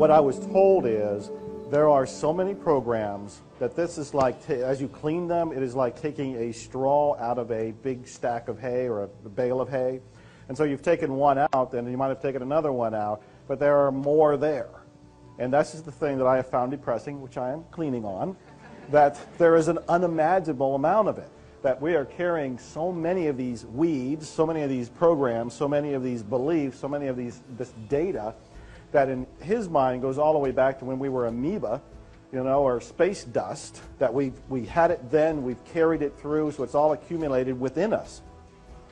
what I was told is there are so many programs that this is like, as you clean them, it is like taking a straw out of a big stack of hay or a bale of hay. And so you've taken one out, and you might have taken another one out, but there are more there. And this is the thing that I have found depressing, which I am cleaning on, that there is an unimaginable amount of it. That we are carrying so many of these weeds, so many of these programs, so many of these beliefs, so many of this data, that in his mind goes all the way back to when we were amoeba, you know, or space dust, that we had it then, we've carried it through, so it's all accumulated within us.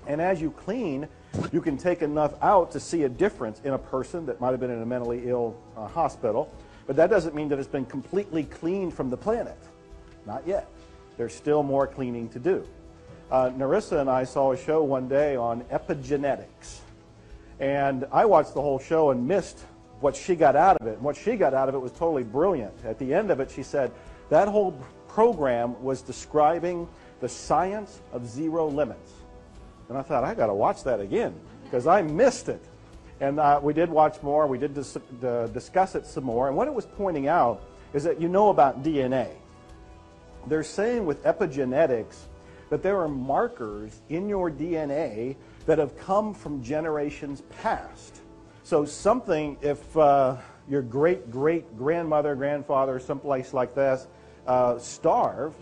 And as you clean, you can take enough out to see a difference in a person that might have been in a mentally ill hospital, but that doesn't mean that it's been completely cleaned from the planet. Not yet. There's still more cleaning to do. Narissa and I saw a show one day on epigenetics, and I watched the whole show and missed what she got out of it. And what she got out of it was totally brilliant. At the end of it, she said that whole program was describing the science of zero limits. And I thought, I got to watch that again, because I missed it. And we did watch more. We did discuss it some more. And what it was pointing out is that you know about DNA. They're saying with epigenetics that there are markers in your DNA that have come from generations past. So something, if your great-great-grandmother, grandfather, someplace like this, starved,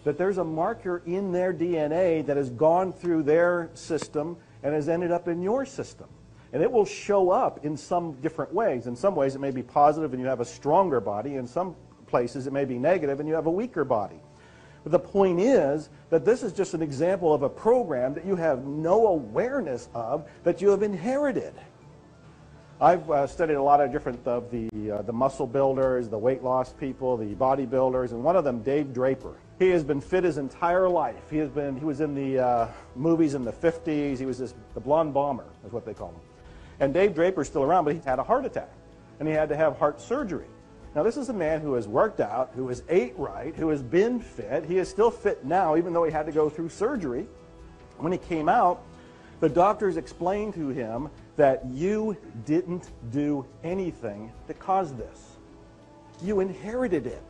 that there's a marker in their DNA that has gone through their system and has ended up in your system. And it will show up in some different ways. In some ways it may be positive and you have a stronger body. In some places it may be negative and you have a weaker body. But the point is that this is just an example of a program that you have no awareness of, that you have inherited. I've studied a lot of different of the muscle builders, the weight loss people, the bodybuilders, and one of them, Dave Draper. He has been fit his entire life. He was in the movies in the 50s. He was the blonde bomber, is what they call him. And Dave Draper's still around, but he had a heart attack, and he had to have heart surgery. Now, this is a man who has worked out, who has ate right, who has been fit. He is still fit now, even though he had to go through surgery. When he came out, the doctors explained to him that you didn't do anything to cause this. You inherited it.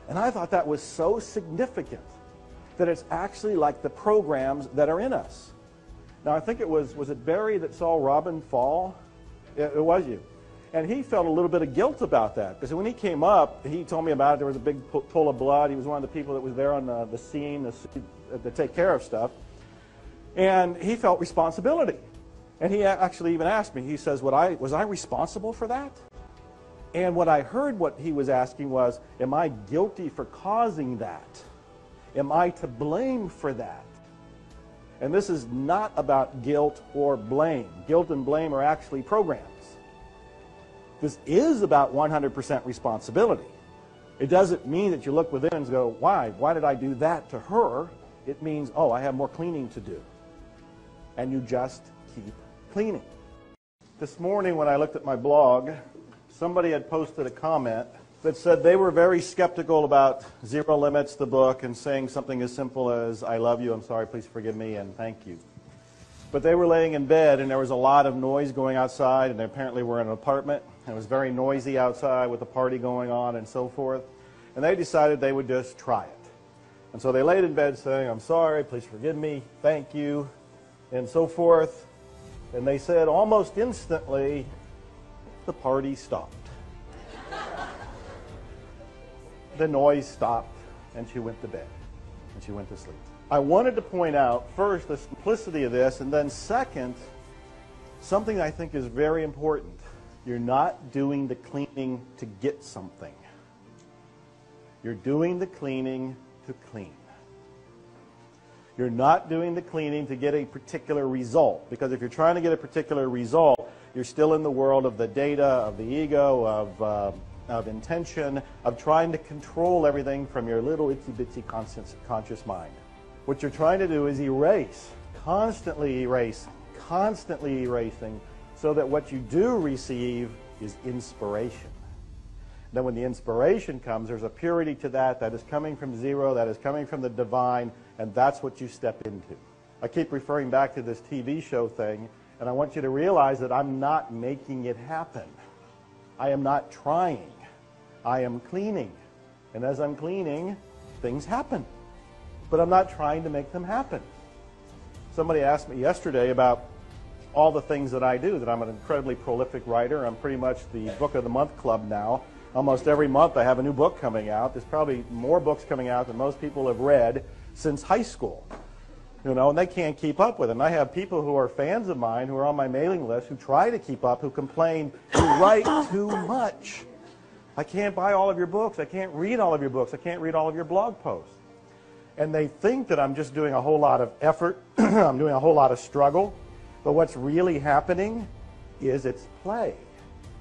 And I thought that was so significant, that it's actually like the programs that are in us. Now, I think was it Barry that saw Robin fall? It was you. And he felt a little bit of guilt about that, because when he came up, he told me about it. There was a big pool of blood. He was one of the people that was there on the scene to take care of stuff. And he felt responsibility. And he actually even asked me, he says, was I responsible for that? And what I heard what he was asking was, am I guilty for causing that? Am I to blame for that? And this is not about guilt or blame. Guilt and blame are actually programs. This is about 100% responsibility. It doesn't mean that you look within and go, why? Why did I do that to her? It means, oh, I have more cleaning to do. And you just keep cleaning. This morning when I looked at my blog, somebody had posted a comment that said they were very skeptical about Zero Limits, the book, and saying something as simple as, I love you, I'm sorry, please forgive me, and thank you. But they were laying in bed, and there was a lot of noise going outside, and they apparently were in an apartment, and it was very noisy outside with a party going on and so forth. And they decided they would just try it. And so they laid in bed saying, I'm sorry, please forgive me, thank you, and so forth. And they said almost instantly, the party stopped. The noise stopped, and she went to bed, and she went to sleep. I wanted to point out, first, the simplicity of this, and then second, something I think is very important. You're not doing the cleaning to get something. You're doing the cleaning to clean. You're not doing the cleaning to get a particular result, because if you're trying to get a particular result, you're still in the world of the data, of the ego, of intention, of trying to control everything from your little itsy-bitsy conscious mind. What you're trying to do is erase, constantly erasing, so that what you do receive is inspiration. Then when the inspiration comes, there's a purity to that is coming from zero, that is coming from the divine, and that's what you step into. I keep referring back to this TV show thing, and I want you to realize that I'm not making it happen. I am not trying. I am cleaning. And as I'm cleaning, things happen. But I'm not trying to make them happen. Somebody asked me yesterday about all the things that I do, that I'm an incredibly prolific writer. I'm pretty much the Book of the Month club now. Almost every month I have a new book coming out. There's probably more books coming out than most people have read since high school. You know, and they can't keep up with them. I have people who are fans of mine who are on my mailing list who try to keep up, who complain, you write too much. I can't buy all of your books. I can't read all of your books. I can't read all of your blog posts. And they think that I'm just doing a whole lot of effort. I'm doing a whole lot of struggle. But what's really happening is it's play.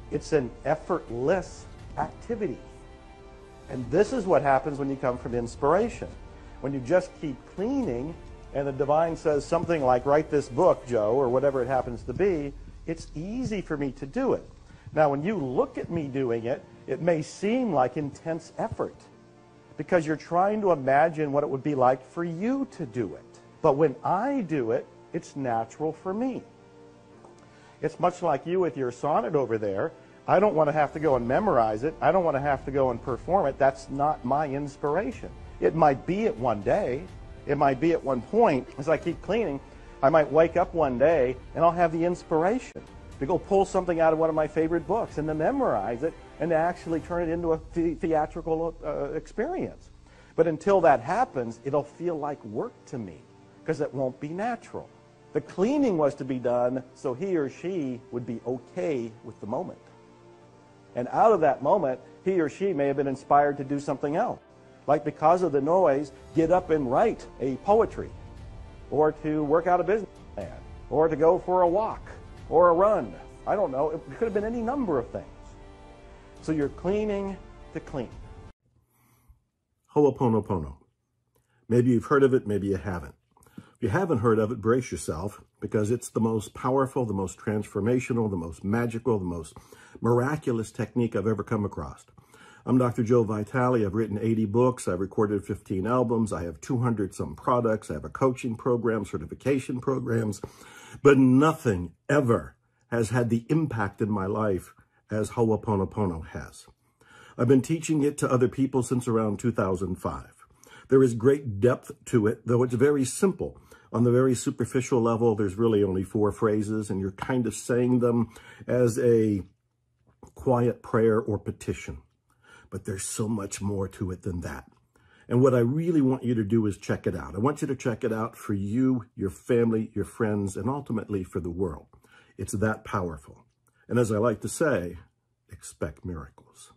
It's an effortless activity. And this is what happens when you come from inspiration. When you just keep cleaning and the divine says something like, write this book, Joe, or whatever it happens to be, it's easy for me to do it. Now, when you look at me doing it, it may seem like intense effort because you're trying to imagine what it would be like for you to do it. But when I do it, it's natural for me. It's much like you with your sonnet over there. I don't want to have to go and memorize it. I don't want to have to go and perform it. That's not my inspiration. It might be at one day. It might be at one point. As I keep cleaning, I might wake up one day and I'll have the inspiration to go pull something out of one of my favorite books and to memorize it and to actually turn it into a theatrical experience. But until that happens, it'll feel like work to me because it won't be natural. The cleaning was to be done so he or she would be okay with the moment. And out of that moment, he or she may have been inspired to do something else. Like because of the noise, get up and write a poetry, or to work out a business plan, or to go for a walk, or a run. I don't know. It could have been any number of things. So you're cleaning to clean. Ho'oponopono. Maybe you've heard of it, maybe you haven't. If you haven't heard of it, brace yourself, because it's the most powerful, the most transformational, the most magical, the most miraculous technique I've ever come across. I'm Dr. Joe Vitale. I've written 80 books. I've recorded 15 albums. I have 200-some products. I have a coaching program, certification programs. But nothing ever has had the impact in my life as Ho'oponopono has. I've been teaching it to other people since around 2005. There is great depth to it, though it's very simple. On the very superficial level, there's really only 4 phrases, and you're kind of saying them as a quiet prayer or petition. But there's so much more to it than that. And what I really want you to do is check it out. I want you to check it out for you, your family, your friends, and ultimately for the world. It's that powerful. And as I like to say, expect miracles.